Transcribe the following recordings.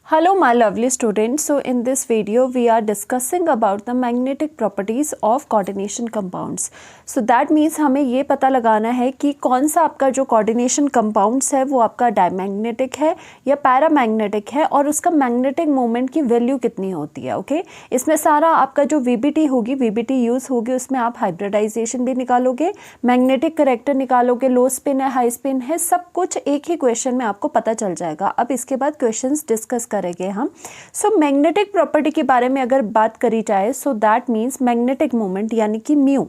Hello my lovely students, so in this video we are discussing about the magnetic properties of coordination compounds. So that means हमें ये पता लगाना है कि कौन सा आपका जो coordination compounds है वो आपका डायमैग्नेटिक है या पैरामैग्नेटिक है और उसका मैग्नेटिक मोमेंट की वैल्यू कितनी होती है। ओके, इसमें सारा आपका जो VBT होगी, VBT यूज़ होगी, उसमें आप हाइब्रिडाइजेशन भी निकालोगे, मैग्नेटिक करेक्टर निकालोगे, लो स्पिन है, हाई स्पिन है, सब कुछ एक ही क्वेश्चन में आपको पता चल जाएगा। अब इसके बाद क्वेश्चंस डिस्कस करेंगे हम। सो मैग्नेटिक प्रॉपर्टी के बारे में अगर बात करी जाए, so that means magnetic moment यानी कि mu.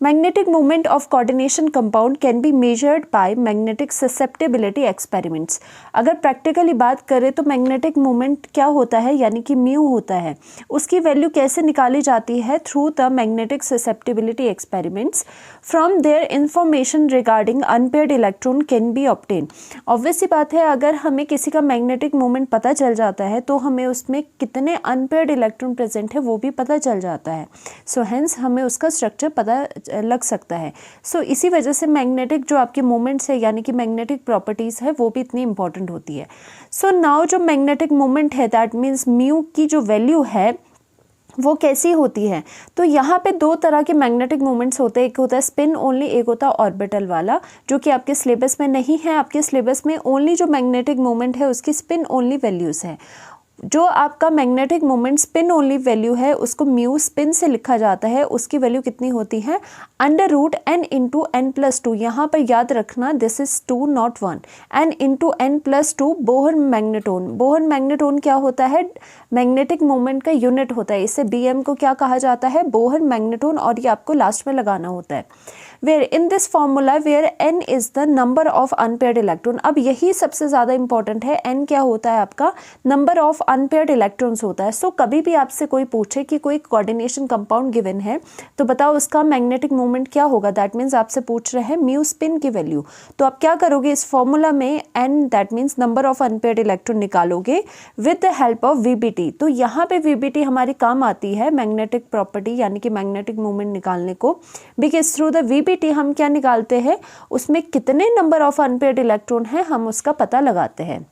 Magnetic moment of coordination compound can be measured by magnetic susceptibility experiments. अगर प्रैक्टिकली बात करें तो मैग्नेटिक मोमेंट क्या होता है यानी कि म्यू होता है, उसकी वैल्यू कैसे निकाली जाती है? Through the magnetic susceptibility experiments. From there information regarding unpaired electron can be obtain. Obvious सी बात है, अगर हमें किसी का मैग्नेटिक मोमेंट पता चल जाता है तो हमें उसमें कितने अनपेयर्ड इलेक्ट्रॉन प्रेजेंट है वो भी पता चल जाता है। सो हेंस हमें उसका स्ट्रक्चर पता लग सकता है। सो इसी वजह से मैग्नेटिक जो आपके मोमेंट्स है यानी कि मैग्नेटिक प्रॉपर्टीज़ है वो भी इतनी इंपॉर्टेंट होती है। सो नाउ जो मैग्नेटिक मोमेंट है दैट मीन्स म्यू की जो वैल्यू है वो कैसी होती है? तो यहाँ पे दो तरह के मैग्नेटिक मोमेंट्स होते हैं, एक होता है स्पिन ओनली, एक होता है ऑर्बिटल वाला, जो कि आपके सिलेबस में नहीं है। आपके सिलेबस में ओनली जो मैग्नेटिक मोमेंट है उसकी स्पिन ओनली वैल्यूज़ है। जो आपका magnetic moment spin only value है उसको म्यू स्पिन से लिखा जाता है, उसकी वैल्यू कितनी होती है? √n into n+2। यहाँ पर याद रखना this is 2 not 1, n into n+2 Bohr magneton. Bohr magneton क्या होता है? मैग्नेटिक मोमेंट का यूनिट होता है। इससे BM को क्या कहा जाता है? बोहर मैग्नेटोन, और ये आपको लास्ट में लगाना होता है। Where in this formula where n is the number of unpaired electron. अब यही सबसे ज़्यादा इंपॉर्टेंट है, n क्या होता है? आपका नंबर ऑफ अनपेयर्ड इलेक्ट्रॉन्स होता है। सो कभी भी आपसे कोई पूछे कि कोई कोऑर्डिनेशन कंपाउंड गिवन है तो बताओ उसका मैग्नेटिक मोमेंट क्या होगा, दैट मीन्स आपसे पूछ रहे हैं म्यू स्पिन की वैल्यू। तो आप क्या करोगे, इस फॉर्मूला में n that means number of unpaired electron निकालोगे with the help of VBT। तो यहाँ पे VBT हमारी काम आती है मैग्नेटिक प्रॉपर्टी यानी कि मैग्नेटिक मोमेंट निकालने को, बिकॉज थ्रू द VBT हम क्या निकालते हैं, उसमें कितने नंबर ऑफ अनपेयर्ड इलेक्ट्रॉन है हम उसका पता लगाते हैं।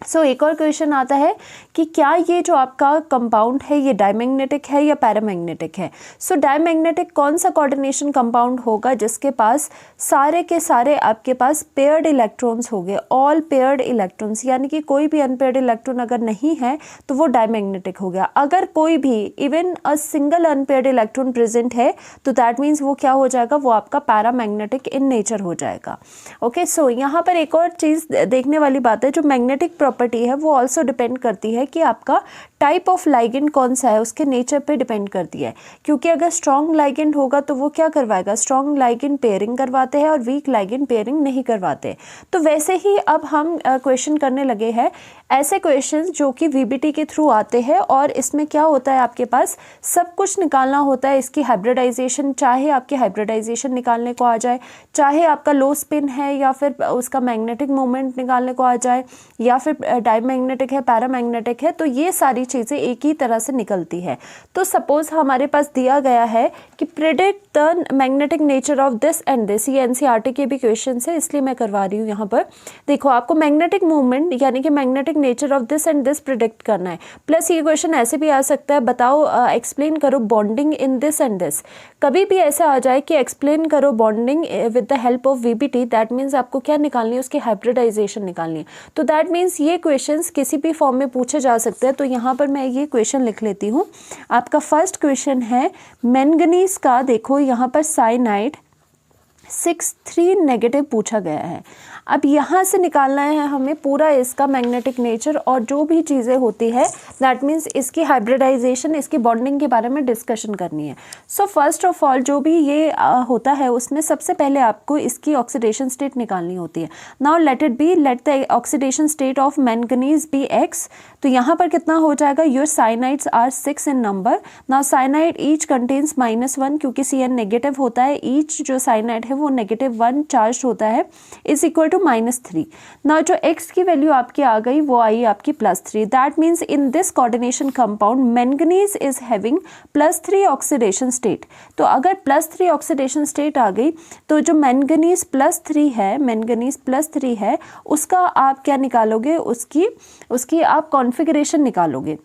सो एक और क्वेश्चन आता है कि क्या ये जो आपका कंपाउंड है ये डायमैग्नेटिक है या पैरामैग्नेटिक है? सो डायमैग्नेटिक कौन सा कोऑर्डिनेशन कंपाउंड होगा जिसके पास सारे के सारे आपके पास पेयर्ड इलेक्ट्रॉन्स हो गए, ऑल पेयर्ड इलेक्ट्रॉन्स, यानी कि कोई भी अनपेयर्ड इलेक्ट्रॉन अगर नहीं है तो वो डायमैग्नेटिक हो गया। अगर कोई भी even a single unpaired electron present है तो दैट मीन्स वो क्या हो जाएगा, वो आपका पैरामैग्नेटिक इन नेचर हो जाएगा। ओके, सो यहाँ पर एक और चीज़ देखने वाली बात है, जो मैग्नेटिक प्रॉपर्टी है वो ऑल्सो डिपेंड करती है कि आपका टाइप ऑफ लाइगेंड कौन सा है, उसके नेचर पे डिपेंड करती है। क्योंकि अगर स्ट्रॉन्ग लाइगेंड होगा तो वो क्या करवाएगा, स्ट्रॉन्ग लाइगेंड पेयरिंग करवाते हैं और वीक लाइगेंड पेयरिंग नहीं करवाते। तो वैसे ही अब हम क्वेश्चन करने लगे हैं ऐसे क्वेश्चंस जो कि VBT के थ्रू आते हैं, और इसमें क्या होता है आपके पास सब कुछ निकालना होता है। इसकी हाइब्रिडाइजेशन, चाहे आपकी हाइब्रिडाइजेशन निकालने को आ जाए, चाहे आपका लो स्पिन है या फिर उसका मैग्नेटिक मोमेंट निकालने को आ जाए, या फिर डायमैग्नेटिक है, पैरामैग्नेटिक है, तो ये सारी चीज़ें एक ही तरह से निकलती है। तो सपोज हमारे पास दिया गया है कि predict the magnetic nature of this and this, ये NCERT के भी क्वेश्चन है इसलिए मैं करवा रही हूँ। यहाँ पर देखो आपको मैग्नेटिक मूवमेंट यानी कि magnetic nature of this and this predict करना है। प्लस ये क्वेश्चन ऐसे भी आ सकता है, बताओ एक्सप्लेन करो bonding in this and this. कभी भी ऐसा आ जाए कि एक्सप्लेन करो bonding with the help of VBT, that means आपको क्या निकालनी है, उसकी हाइब्रिडाइजेशन निकालनी है। तो दैट मीन्स ये क्वेश्चंस किसी भी फॉर्म में पूछे जा सकते हैं। तो यहाँ पर मैं ये क्वेश्चन लिख लेती हूँ। आपका फर्स्ट क्वेश्चन है मैंगनीज का, देखो यहाँ पर साइनाइड 6,3 नेगेटिव पूछा गया है। अब यहाँ से निकालना है हमें पूरा इसका मैग्नेटिक नेचर और जो भी चीज़ें होती है, दैट मीन्स इसकी हाइब्रिडाइजेशन, इसकी बॉन्डिंग के बारे में डिस्कशन करनी है। सो फर्स्ट ऑफ ऑल जो भी ये होता है उसमें सबसे पहले आपको इसकी ऑक्सीडेशन स्टेट निकालनी होती है। Now let it be, let the oxidation state of manganese be X। तो यहाँ पर कितना हो जाएगा, your cyanides are 6 in number. Now cyanide each contains -1, क्योंकि CN नेगेटिव होता है, ईच जो साइनाइड है वो -1 चार्ज होता है, इज इक्वल टू -3। नाउ जो x की वैल्यू आपकी आ गई वो आई आपकी +3। That means in this coordination compound manganese is having +3 oxidation state. तो अगर +3 ऑक्सीडेशन स्टेट आ गई तो जो मैंगनीज +3 है उसका आप क्या निकालोगे, उसकी आप कॉन्फ़िगरेशन निकालोगे।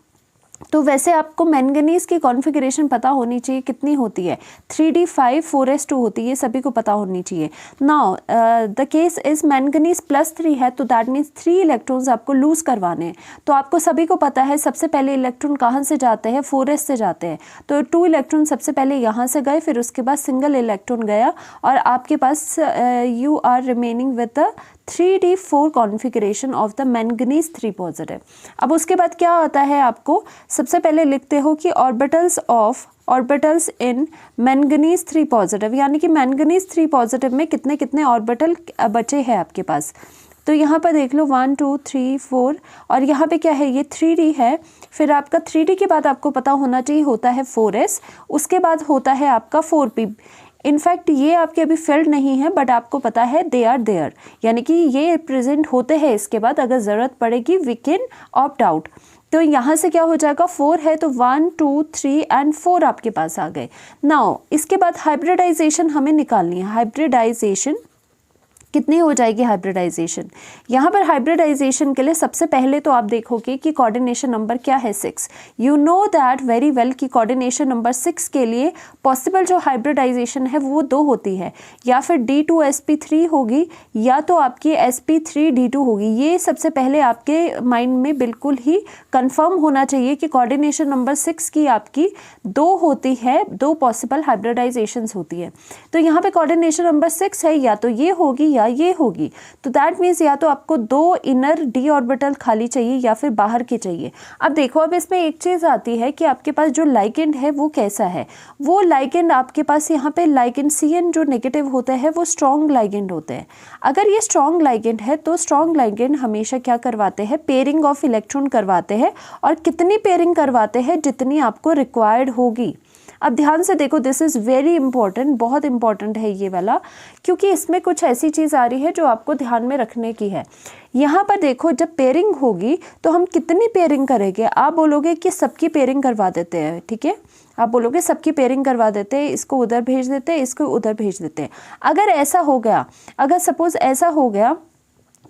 तो वैसे आपको मैंगनीज की कॉन्फ़िगरेशन पता होनी चाहिए, कितनी होती है 3d5 4s2 होती है, ये सभी को पता होनी चाहिए। Now the case is manganese +3 है तो दैट मीन्स 3 इलेक्ट्रॉन्स आपको लूज करवाने हैं। तो आपको सभी को पता है सबसे पहले इलेक्ट्रॉन कहाँ से जाते हैं, 4s से जाते हैं। तो 2 इलेक्ट्रॉन सबसे पहले यहाँ से गए, फिर उसके बाद सिंगल इलेक्ट्रॉन गया और आपके पास you are remaining with the 3d4 configuration of the manganese 3 positive. अब उसके बाद क्या आता है, आपको सबसे पहले लिखते हो कि ऑर्बिटल्स इन मैंगनीज 3 पॉजिटिव, यानी कि मैंगनीज 3 पॉजिटिव में कितने कितने ऑर्बिटल बचे हैं आपके पास। तो यहाँ पर देख लो 1 2 3 4 और यहाँ पे क्या है, ये 3d है। फिर आपका 3d के बाद आपको पता होना चाहिए होता है 4s, उसके बाद होता है आपका 4p। इनफैक्ट ये आपके अभी फिल्ड नहीं है बट आपको पता है दे आर देयर, यानी कि ये प्रेजेंट होते हैं। इसके बाद अगर ज़रूरत पड़ेगी वी कैन ऑप्ट आउट। तो यहाँ से क्या हो जाएगा, 4 है तो 1 2 3 एंड 4 आपके पास आ गए। नाउ इसके बाद हाइब्रिडाइजेशन हमें निकालनी है। हाइब्रिडाइजेशन कितनी हो जाएगी हाइब्रिडाइजेशन, यहाँ पर हाइब्रिडाइजेशन के लिए सबसे पहले तो आप देखोगे कि कोऑर्डिनेशन नंबर क्या है 6। You know that very well कि कोऑर्डिनेशन नंबर 6 के लिए पॉसिबल जो हाइब्रिडाइजेशन है वो 2 होती है, या फिर D2sp3 होगी या तो आपकी sp3d2 होगी। ये सबसे पहले आपके माइंड में बिल्कुल ही कंफर्म होना चाहिए कि कोऑर्डिनेशन नंबर 6 की आपकी 2 होती है, 2 पॉसिबल हाइब्रिडाइजेशंस होती है। तो यहाँ पे कोऑर्डिनेशन नंबर 6 है, या तो ये होगी या ये होगी। तो दैट मीन्स या तो आपको 2 इनर d ऑर्बिटल खाली चाहिए या फिर बाहर के चाहिए। अब देखो, अब इसमें एक चीज़ आती है कि आपके पास जो लाइगेंड है वो कैसा है। वो लाइगेंड आपके पास यहाँ पे लाइगेंड CN जो नेगेटिव होते हैं वो स्ट्रॉन्ग लाइगेंड होते हैं। अगर ये स्ट्रॉन्ग लाइगेंड है तो स्ट्रॉन्ग लाइगेंड हमेशा क्या करवाते हैं, पेयरिंग ऑफ इलेक्ट्रॉन करवाते हैं, और कितनी पेयरिंग करवाते हैं, जितनी आपको रिक्वायर्ड होगी। अब ध्यान से देखो, दिस इज़ वेरी इंपॉर्टेंट, बहुत इंपॉर्टेंट है ये वाला, क्योंकि इसमें कुछ ऐसी चीज़ आ रही है जो आपको ध्यान में रखने की है। यहाँ पर देखो, जब पेयरिंग होगी तो हम कितनी पेयरिंग करेंगे। आप बोलोगे कि सबकी पेयरिंग करवा देते हैं, ठीक है, आप बोलोगे सबकी पेयरिंग करवा देते हैं, इसको उधर भेज देते हैं, इसको उधर भेज देते हैं। अगर ऐसा हो गया, अगर सपोज़ ऐसा हो गया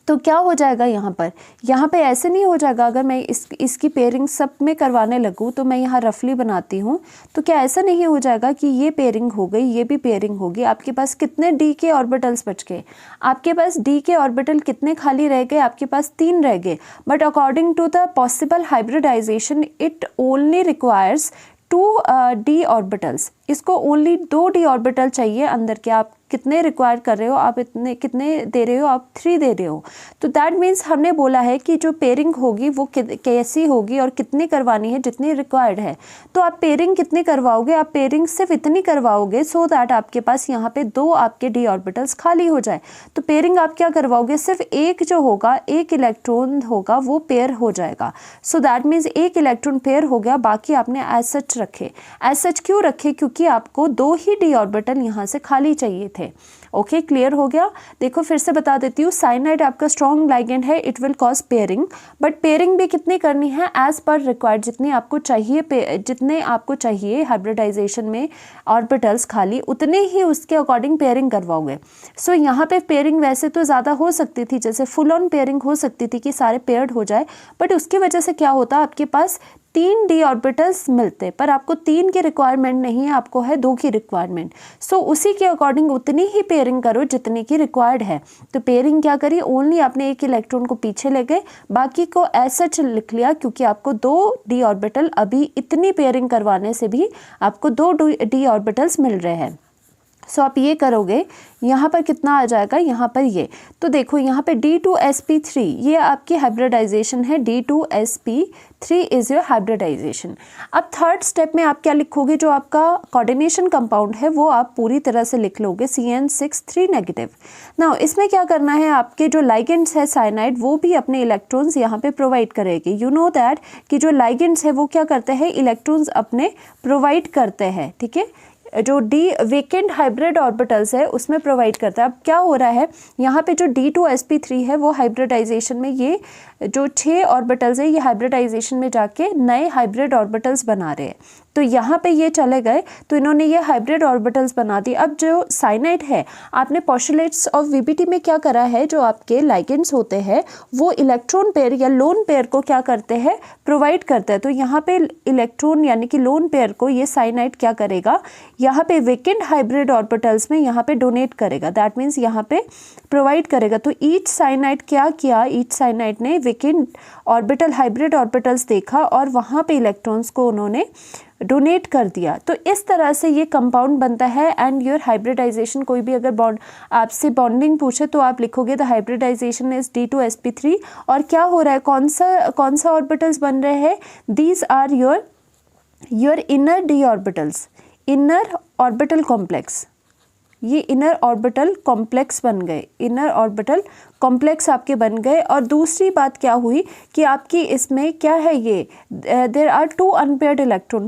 तो क्या हो जाएगा, यहाँ पे ऐसे नहीं हो जाएगा। अगर मैं इसकी पेयरिंग सब में करवाने लगूँ तो मैं यहाँ रफली बनाती हूँ, तो क्या ऐसा नहीं हो जाएगा कि ये पेयरिंग हो गई, ये भी पेयरिंग होगी। आपके पास कितने d के ऑर्बिटल्स बच गए, आपके पास d के ऑर्बिटल कितने खाली रह गए, आपके पास 3 रह गए। But according to the possible hybridisation it only requires 2 d orbitals. इसको ओनली 2 d ऑर्बिटल चाहिए अंदर के। आप कितने रिक्वायर कर रहे हो, आप इतने कितने दे रहे हो, आप 3 दे रहे हो। तो दैट मीन्स हमने बोला है कि जो पेयरिंग होगी वो कैसी होगी और कितनी करवानी है, जितनी रिक्वायर्ड है। तो आप पेयरिंग कितनी करवाओगे, आप पेयरिंग सिर्फ इतनी करवाओगे सो दैट आपके पास यहाँ पे 2 आपके d ऑर्बिटल्स खाली हो जाए। तो पेयरिंग आप क्या करवाओगे, सिर्फ एक जो होगा, एक इलेक्ट्रॉन होगा वो पेयर हो जाएगा। सो दैट मीन्स एक इलेक्ट्रॉन पेयर हो गया, बाकी आपने एज सच रखे। एज सच क्यों रखे, क्योंकि आपको 2 ही d ऑर्बिटल यहाँ से खाली चाहिए थे। ओके, क्लियर हो गया। देखो फिर से बता देती हूँ, साइनाइड आपका स्ट्रॉन्ग लाइगेंड है, it will cause pairing, but pairing भी कितनी करनी है, एज पर रिक्वायर्ड, जितने आपको चाहिए हाइब्रिडाइजेशन में ऑर्बिटल्स खाली, उतने ही उसके अकॉर्डिंग पेयरिंग करवाओगे। सो यहाँ पे पेयरिंग वैसे तो ज़्यादा हो सकती थी, जैसे फुल ऑन पेयरिंग हो सकती थी कि सारे पेयर्ड हो जाए, बट उसकी वजह से क्या होता, आपके पास 3 d ऑर्बिटल्स मिलते, पर आपको 3 की रिक्वायरमेंट नहीं है, आपको है 2 की रिक्वायरमेंट। सो उसी के अकॉर्डिंग उतनी ही पेयरिंग करो जितनी की रिक्वायर्ड है। तो पेयरिंग क्या करी, ओनली आपने एक इलेक्ट्रॉन को पीछे ले गए, बाकी को एज सच लिख लिया, क्योंकि आपको 2 d ऑर्बिटल, अभी इतनी पेयरिंग करवाने से भी आपको 2 d ऑर्बिटल्स मिल रहे हैं। सो आप ये करोगे, यहाँ पर कितना आ जाएगा, यहाँ पर ये। तो देखो यहाँ पे D2sp3 ये आपकी हाइब्रिडाइजेशन है, D2sp3 इज योर हाइब्रिडाइजेशन। अब थर्ड स्टेप में आप क्या लिखोगे, जो आपका कोऑर्डिनेशन कंपाउंड है वो आप पूरी तरह से लिख लोगे CN6 3 नाउ इसमें क्या करना है, आपके जो लाइगेंड्स है साइनाइड वो भी अपने इलेक्ट्रॉन्स यहाँ पे प्रोवाइड करेगी। यू नो दैट कि जो लाइगेंड्स है वो क्या करते हैं, इलेक्ट्रॉन्स अपने प्रोवाइड करते हैं, ठीक है। जो डी वेकेंट हाइब्रिड ऑर्बिटल्स है उसमें प्रोवाइड करता है। अब क्या हो रहा है, यहाँ पे जो D2sp3 है वो हाइब्रिडाइजेशन में, ये जो 6 ऑर्बिटल्स है ये हाइब्रिडाइजेशन में जाके नए हाइब्रिड ऑर्बिटल्स बना रहे हैं। तो यहाँ पे ये चले गए तो इन्होंने ये हाइब्रिड ऑर्बिटल्स बना दी। अब जो साइनाइड है, आपने पोस्टुलेट्स ऑफ वीबीटी में क्या करा है, जो आपके लाइगेंड्स होते हैं वो इलेक्ट्रॉन पेयर या लोन पेयर को क्या करते हैं, प्रोवाइड करते हैं। तो यहाँ पे इलेक्ट्रॉन यानी कि लोन पेयर को ये साइनाइड क्या करेगा, यहाँ पे वेकेंट हाइब्रिड ऑर्बिटल्स में यहाँ पे डोनेट करेगा, दैट मीन्स यहाँ पे प्रोवाइड करेगा। तो ईच साइनाइड क्या किया, ईच साइनाइड ने वेकेंट ऑर्बिटल हाइब्रिड ऑर्बिटल्स देखा और वहाँ पे इलेक्ट्रॉन्स को उन्होंने डोनेट कर दिया। तो इस तरह से ये कंपाउंड बनता है। एंड योर हाइब्रिडाइजेशन, कोई भी अगर बॉन्ड आपसे बॉन्डिंग पूछे तो आप लिखोगे द हाइब्रिडाइजेशन इज D2sp3। और क्या हो रहा है, कौन सा ऑर्बिटल्स बन रहे हैं, these are your inner d orbitals, inner orbital complex, ये इनर ऑर्बिटल कॉम्प्लेक्स बन गए, इनर ऑर्बिटल कॉम्प्लेक्स आपके बन गए। और दूसरी बात क्या हुई कि आपकी इसमें क्या है, ये there are two unpaired electron,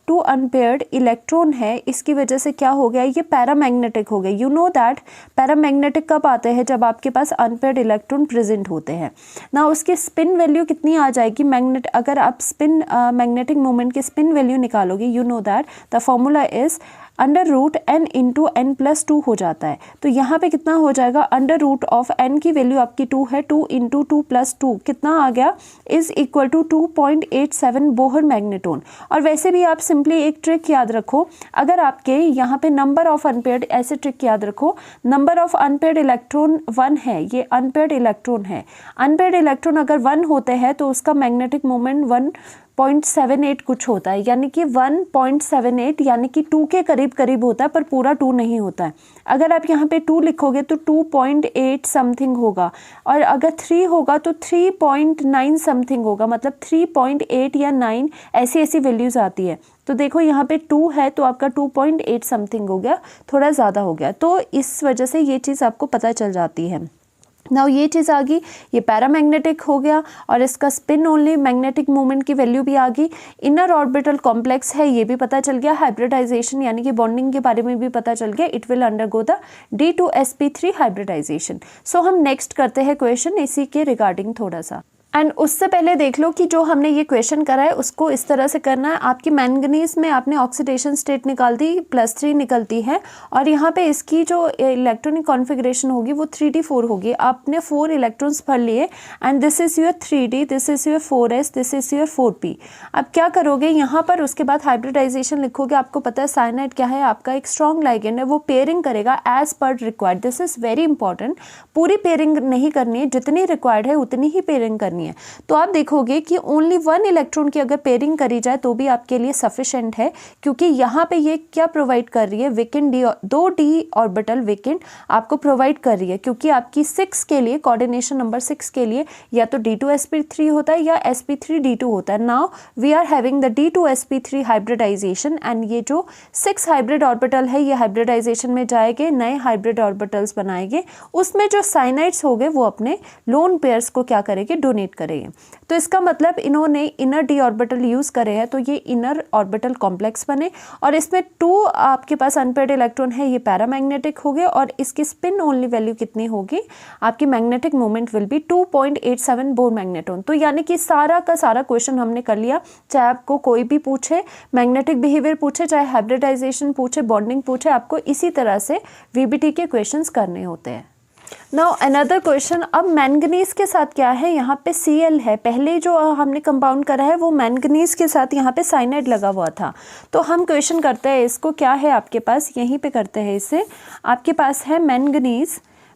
two unpaired electron है, इसकी वजह से क्या हो गया, ये पैरामैग्नेटिक हो गए। यू नो दैट पैरामैग्नेटिक कब आते हैं, जब आपके पास अनपेयर्ड इलेक्ट्रॉन प्रेजेंट होते हैं ना। उसकी स्पिन वैल्यू कितनी आ जाएगी, अगर आप स्पिन मैग्नेटिक मोमेंट की स्पिन वैल्यू निकालोगे, you know that the formula is √n into n+2 हो जाता है। तो यहाँ पे कितना हो जाएगा, √n की वैल्यू आपकी 2 है, 2 इंटू 2+2 कितना आ गया, is equal to 2.87 Bohr magneton. और वैसे भी आप सिंपली एक ट्रिक याद रखो, अगर आपके यहाँ पे नंबर ऑफ अनपेयर्ड, ऐसे ट्रिक याद रखो, नंबर ऑफ अनपेयर्ड इलेक्ट्रॉन 1 है, ये अनपेयर्ड इलेक्ट्रॉन है, अनपेयर्ड इलेक्ट्रॉन अगर 1 होते हैं तो उसका मैग्नेटिक मोमेंट 1.78 कुछ होता है, यानी कि 1.78 यानी कि 2 के करीब होता है, पर पूरा 2 नहीं होता है। अगर आप यहाँ पे 2 लिखोगे तो 2.8 समथिंग होगा, और अगर 3 होगा तो 3.9 समथिंग होगा, मतलब 3.8 या 9 ऐसी वैल्यूज़ आती है। तो देखो यहाँ पे 2 है तो आपका 2.8 समथिंग हो गया, थोड़ा ज़्यादा हो गया। तो इस वजह से ये चीज़ आपको पता चल जाती है। नाउ ये चीज़ आ गई, ये पैरामैग्नेटिक हो गया और इसका स्पिन ओनली मैग्नेटिक मोमेंट की वैल्यू भी आ गई। इनर ऑर्बिटल कॉम्प्लेक्स है, ये भी पता चल गया। हाइब्रिडाइजेशन यानी कि बॉन्डिंग के बारे में भी पता चल गया, it will undergo the D2sp3 hybridization. So हम नेक्स्ट करते हैं क्वेश्चन इसी के रिगार्डिंग थोड़ा सा। एंड उससे पहले देख लो कि जो हमने ये क्वेश्चन करा है उसको इस तरह से करना है। आपकी मैंगनीज में आपने ऑक्सीडेशन स्टेट निकाल दी, +3 निकलती है, और यहाँ पे इसकी जो इलेक्ट्रॉनिक कॉन्फ़िगरेशन होगी वो 3d4 होगी। आपने 4 इलेक्ट्रॉन्स भर लिए and this is your 3d, this is your 4s, this is your 4p। अब क्या करोगे यहाँ पर, उसके बाद हाइब्रिडाइजेशन लिखोगे। आपको पता है साइनाइड क्या है, आपका एक स्ट्रॉन्ग लाइगेंड है, वो पेयरिंग करेगा as per required. This is very important, पूरी पेयरिंग नहीं करनी है, जितनी रिक्वायर्ड है उतनी ही पेयरिंग करनी है। तो आप देखोगे कि ओनली 1 इलेक्ट्रॉन की अगर पेयरिंग करी जाए तो भी आपके लिए सफिशिएंट है, क्योंकि यहाँ पे ये क्या प्रोवाइड कर रही है, वेकेंट 2d ऑर्बिटल वेकेंट आपको प्रोवाइड कर रही है, क्योंकि आपकी 6 के लिए, कोऑर्डिनेशन नंबर 6 के लिए या तो D2sp3 होता है या sp3d2 होता है। Now we are having the D2sp3 hybridisation, and ये जो 6 हाइब्रिड ऑर्बिटल है ये हाइब्रिडाइजेशन में जाएंगे, नए हाइब्रिड ऑर्बिटल्स बनाएंगे। उसमें जो साइनाइड्स हो गए वो अपने लोन पेयर्स को क्या करेंगे, डोनेट करेंगे। तो इसका मतलब इन्होंने इनर डी ऑर्बिटल यूज करे हैं, तो ये इनर ऑर्बिटल कॉम्प्लेक्स बने, और इसमें 2 आपके पास अनपेयर्ड इलेक्ट्रॉन है, ये पैरामैग्नेटिक हो गए, और इसकी स्पिन ओनली वैल्यू कितनी होगी, आपकी magnetic moment will be 2.87 Bohr magneton. तो यानी कि सारा का सारा क्वेश्चन हमने कर लिया। चाहे आपको कोई भी पूछे, मैग्नेटिक बिहेवियर पूछे, चाहे हाइब्रिडाइजेशन पूछे, बॉन्डिंग पूछे, आपको इसी तरह से वीबीटी के क्वेश्चंस करने होते हैं। नाउ अनदर क्वेश्चन, अब मैंगनीज के साथ क्या है, यहाँ पे Cl है। पहले जो हमने कंपाउंड करा है वो मैंगनीज के साथ यहाँ पे साइनाइड लगा हुआ था। तो हम क्वेश्चन करते हैं इसको, क्या है आपके पास, यहीं पे करते हैं इसे। आपके पास है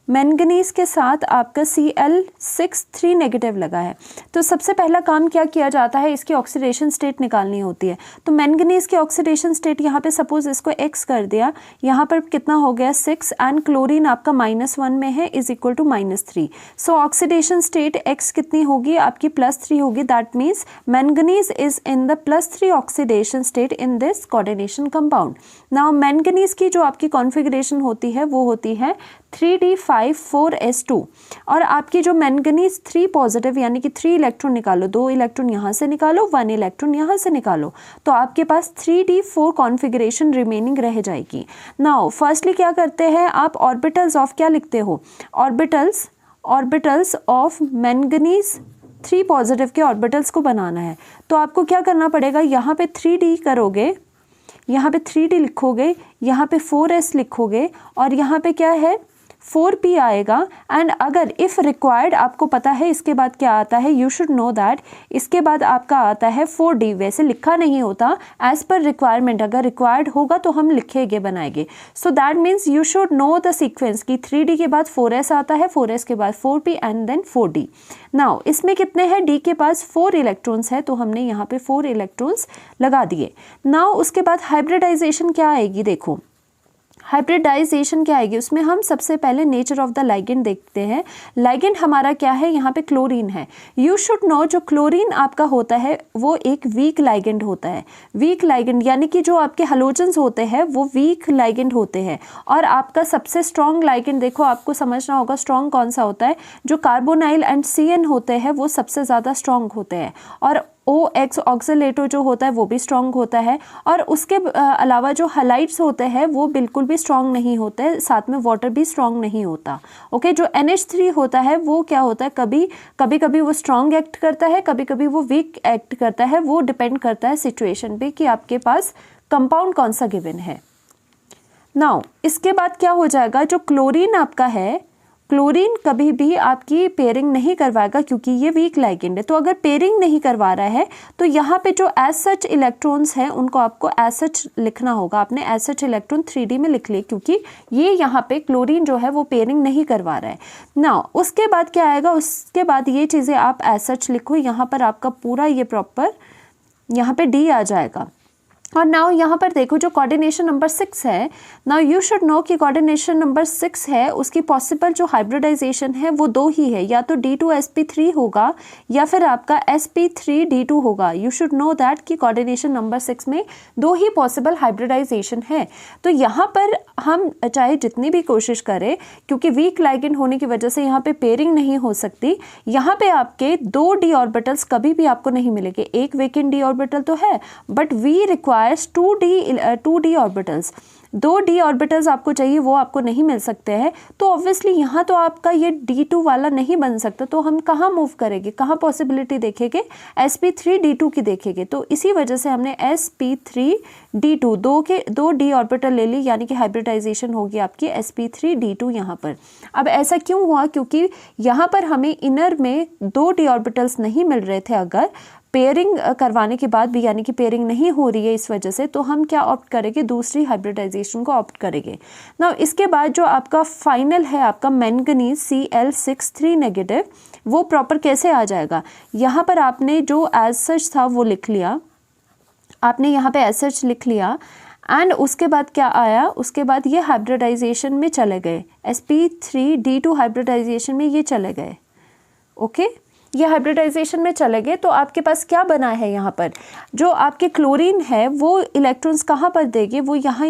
मैंगनीज के साथ आपका Cl6 नेगेटिव लगा है। तो सबसे पहला काम क्या किया जाता है, इसकी ऑक्सीडेशन स्टेट निकालनी होती है। तो मैंगनीज की ऑक्सीडेशन स्टेट यहाँ पे सपोज इसको x कर दिया, यहाँ पर कितना हो गया 6, एंड क्लोरीन आपका -1 में है, is equal to -3। So oxidation state x कितनी होगी, आपकी +3 होगी। That means manganese is in the +3 oxidation state in this coordination compound. Now manganese की जो आपकी कॉन्फ़िगरेशन होती है वो होती है 3d5 2s2 और आपकी जो मैंगनीज 3 पॉजिटिव यानी कि 3 इलेक्ट्रॉन निकालो, 2 इलेक्ट्रॉन यहाँ से निकालो, 1 इलेक्ट्रॉन यहाँ से निकालो, तो आपके पास 3d4 कॉन्फ़िगरेशन रिमेनिंग रह जाएगी। नाउ फर्स्टली क्या करते हैं आप, ऑर्बिटल्स ऑफ क्या लिखते हो, ऑर्बिटल्स ऑफ मैंगनीज 3 पॉजिटिव के ऑर्बिटल्स को बनाना है। तो आपको क्या करना पड़ेगा, यहाँ पे 3d करोगे, यहाँ पे 3d लिखोगे, यहाँ पे 4s लिखोगे और यहाँ पे क्या है 4p आएगा। एंड अगर इफ़ रिक्वायर्ड, आपको पता है इसके बाद क्या आता है, यू शुड नो दैट, इसके बाद आपका आता है 4d। वैसे लिखा नहीं होता, एज पर रिक्वायरमेंट, अगर रिक्वायर्ड होगा तो हम लिखेंगे बनाएंगे। So that means you should know the sequence कि 3d के बाद 4s आता है, 4s के बाद 4p and then 4d। Now इसमें कितने हैं, d के पास 4 इलेक्ट्रॉन्स है तो हमने यहाँ पे 4 इलेक्ट्रॉन्स लगा दिए। नाउ उसके बाद हाइब्रिडाइजेशन क्या आएगी, देखो हाइब्रिडाइजेशन क्या आएगी, उसमें हम सबसे पहले नेचर ऑफ द लाइगेंड देखते हैं। लाइगेंड हमारा क्या है, यहाँ पे क्लोरीन है। यू शुड नो जो क्लोरीन आपका होता है वो एक वीक लाइगेंड होता है। वीक लाइगेंड यानी कि जो आपके हैलोजेंस होते हैं वो वीक लाइगेंड होते हैं। और आपका सबसे स्ट्रॉन्ग लाइगेंड देखो, आपको समझना होगा स्ट्रॉन्ग कौन सा होता है, जो कार्बोनाइल एंड CN होते हैं वो सबसे ज़्यादा स्ट्रॉन्ग होते हैं। और OX ऑक्सीलेटो जो होता है वो भी स्ट्रॉन्ग होता है। और उसके अलावा जो हैलाइड्स होते हैं वो बिल्कुल भी स्ट्रॉन्ग नहीं होते, साथ में वाटर भी स्ट्रॉन्ग नहीं होता। ओके, जो NH3 होता है वो क्या होता है, कभी वो स्ट्रॉन्ग एक्ट करता है, कभी कभी वो वीक एक्ट करता है। वो डिपेंड करता है सिचुएशन पे कि आपके पास कंपाउंड कौन सा गिवन है। नाउ इसके बाद क्या हो जाएगा, जो क्लोरीन आपका है, क्लोरीन कभी भी आपकी पेयरिंग नहीं करवाएगा क्योंकि ये वीक लाइगेंड है। तो अगर पेयरिंग नहीं करवा रहा है तो यहाँ पे जो एज सच इलेक्ट्रॉन्स हैं उनको आपको एज सच लिखना होगा। आपने एज सच इलेक्ट्रॉन 3d में लिख लिए क्योंकि ये यहाँ पे क्लोरीन जो है वो पेयरिंग नहीं करवा रहा है। नाउ उसके बाद क्या आएगा, उसके बाद ये चीज़ें आप एज सच लिखो, यहाँ पर आपका पूरा ये प्रॉपर यहाँ पे D आ जाएगा। और नाउ यहाँ पर देखो जो कोऑर्डिनेशन नंबर 6 है, नाउ यू शुड नो कि कोऑर्डिनेशन नंबर 6 है, उसकी पॉसिबल जो हाइब्रिडाइजेशन है वो 2 ही है, या तो D2sp3 होगा या फिर आपका sp3d2 होगा। यू शुड नो दैट कि कोऑर्डिनेशन नंबर 6 में 2 ही पॉसिबल हाइब्रिडाइजेशन है। तो यहाँ पर हम चाहे जितनी भी कोशिश करें, क्योंकि वीक लाइगेंड होने की वजह से यहाँ पे पेयरिंग नहीं हो सकती, यहाँ पे आपके 2 d ऑर्बिटल्स कभी भी आपको नहीं मिलेंगे। एक वेकेंट d ऑर्बिटल तो है but we requires 2d orbitals, 2d orbitals आपको चाहिए, वो आपको नहीं मिल सकते हैं। तो ऑब्वियसली यहाँ तो आपका ये D2 वाला नहीं बन सकता, तो हम कहाँ मूव करेंगे, कहाँ पॉसिबिलिटी देखेंगे, sp3d2 की देखेंगे। तो इसी वजह से हमने sp3d2 दो d ऑर्बिटल ले ली, यानी कि हाइब्रिडाइजेशन होगी आपकी sp3d2 यहाँ पर। अब ऐसा क्यों हुआ, क्योंकि यहाँ पर हमें इनर में 2 d ऑर्बिटल्स नहीं मिल रहे थे। अगर पेयरिंग करवाने के बाद भी यानी कि पेयरिंग नहीं हो रही है इस वजह से, तो हम क्या ऑप्ट करेंगे, दूसरी हाइब्रिडाइजेशन को ऑप्ट करेंगे। नाउ इसके बाद जो आपका फाइनल है आपका मैंगनीज Cl6 नेगेटिव, वो प्रॉपर कैसे आ जाएगा, यहाँ पर आपने जो एज सच था वो लिख लिया, आपने यहाँ पे एज सच लिख लिया एंड उसके बाद क्या आया, उसके बाद ये हाइब्रिडाइजेशन में चले गए, sp3d2 हाइब्रिडाइजेशन में ये चले गए। ओके, ये हाइब्रिडाइजेशन में चले गए। तो आपके पास क्या बना है, यहाँ पर जो आपके क्लोरीन है वो इलेक्ट्रॉन्स कहाँ पर देंगे, वो यहाँ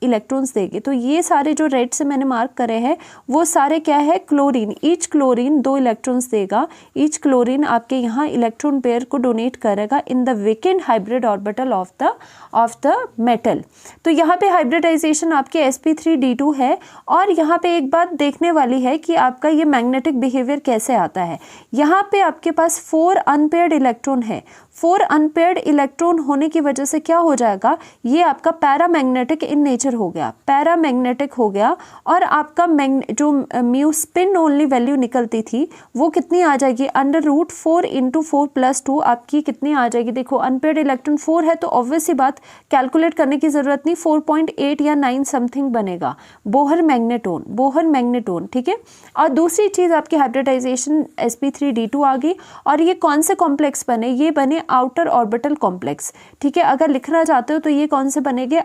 इलेक्ट्रॉन्स देंगे। तो ये सारे जो रेड से मैंने मार्क करे हैं वो सारे क्या है, क्लोरीन। ईच क्लोरीन 2 इलेक्ट्रॉन्स देगा, ईच क्लोरीन आपके यहाँ इलेक्ट्रॉन पेयर को डोनेट करेगा in the vacant hybrid orbital of the metal. तो यहाँ पे हाइब्रिडाइजेशन आपके sp3d2 है। और यहाँ पे एक बात देखने वाली है कि आपका ये मैग्नेटिक बिहेवियर कैसे आता है। यहाँ पे आपके पास 4 अनपेयर्ड इलेक्ट्रॉन है। 4 अनपेयर्ड इलेक्ट्रॉन होने की वजह से क्या हो जाएगा, ये आपका पैरामैग्नेटिक इन नेचर हो गया, पैरामैग्नेटिक हो गया। और आपका जो म्यू स्पिन ओनली वैल्यू निकलती थी वो कितनी आ जाएगी, √4 × 4+2 आपकी कितनी आ जाएगी। देखो अनपेयर्ड इलेक्ट्रॉन 4 है तो ऑब्वियस सी बात कैलकुलेट करने की ज़रूरत नहीं, 4.8 या 9 समथिंग बनेगा, बोहर मैग्नेटोन। ठीक है। और दूसरी चीज़ आपकी हाइब्रिडाइजेशन sp3d2 आ गई। और ये कौन से कॉम्प्लेक्स बने, ये बने आउटर ऑर्बिटल कॉम्प्लेक्स। ठीक है, अगर लिखना चाहते हो तो ये कौन से बनेंगे,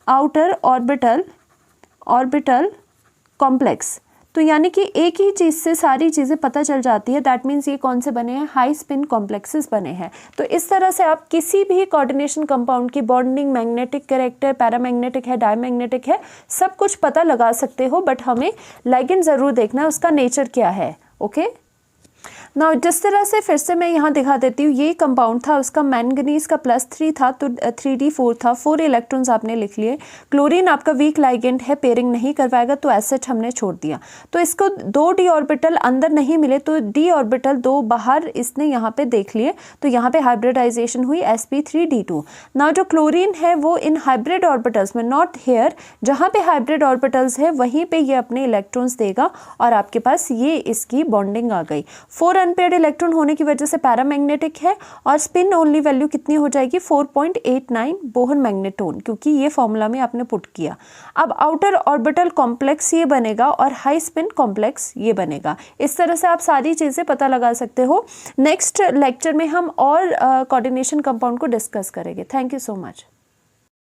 आउटर ऑर्बिटल कॉम्प्लेक्स। तो यानी कि एक ही चीज़ से सारी चीज़ें पता चल जाती है। दैट मीन्स ये कौन से बने हैं, हाई स्पिन कॉम्प्लेक्सेस बने हैं। तो इस तरह से आप किसी भी कोऑर्डिनेशन कंपाउंड की बॉन्डिंग, मैग्नेटिक कैरेक्टर, पैरामैग्नेटिक है, डायमैग्नेटिक है, सब कुछ पता लगा सकते हो, बट हमें लिगेंड ज़रूर देखना है उसका नेचर क्या है। ओके, नाउ जिस तरह से फिर से मैं यहाँ दिखा देती हूँ, ये कंपाउंड था, उसका मैंगनीज का +3 था तो 3d4 था, 4 इलेक्ट्रॉन्स आपने लिख लिए। क्लोरीन आपका वीक लाइगेंड है, पेयरिंग नहीं करवाएगा, तो एज सच हमने छोड़ दिया। तो इसको 2 d ऑर्बिटल अंदर नहीं मिले, तो d ऑर्बिटल 2 बाहर इसने यहाँ पे देख लिए, तो यहाँ पे हाइब्रिडाइजेशन हुई sp3d2। नाउ जो क्लोरीन है वो इन हाइब्रिड ऑर्बिटल्स में, नॉट हेयर, जहाँ पे हाइब्रिड ऑर्बिटल्स है वहीं पे ये अपने इलेक्ट्रॉन्स देगा और आपके पास ये इसकी बॉन्डिंग आ गई। 4 अनपेयर्ड इलेक्ट्रॉन होने की वजह से पैरामैग्नेटिक है और स्पिन ओनली वैल्यू कितनी हो जाएगी, 4.89 बोहर मैग्नेटोन, क्योंकि ये फॉर्मूला में आपने पुट किया। अब आउटर ऑर्बिटल कॉम्प्लेक्स ये बनेगा और हाई स्पिन कॉम्प्लेक्स ये बनेगा। इस तरह से आप सारी चीज़ें पता लगा सकते हो। नेक्स्ट लेक्चर में हम और कोऑर्डिनेशन कंपाउंड को डिस्कस करेंगे। Thank you so much.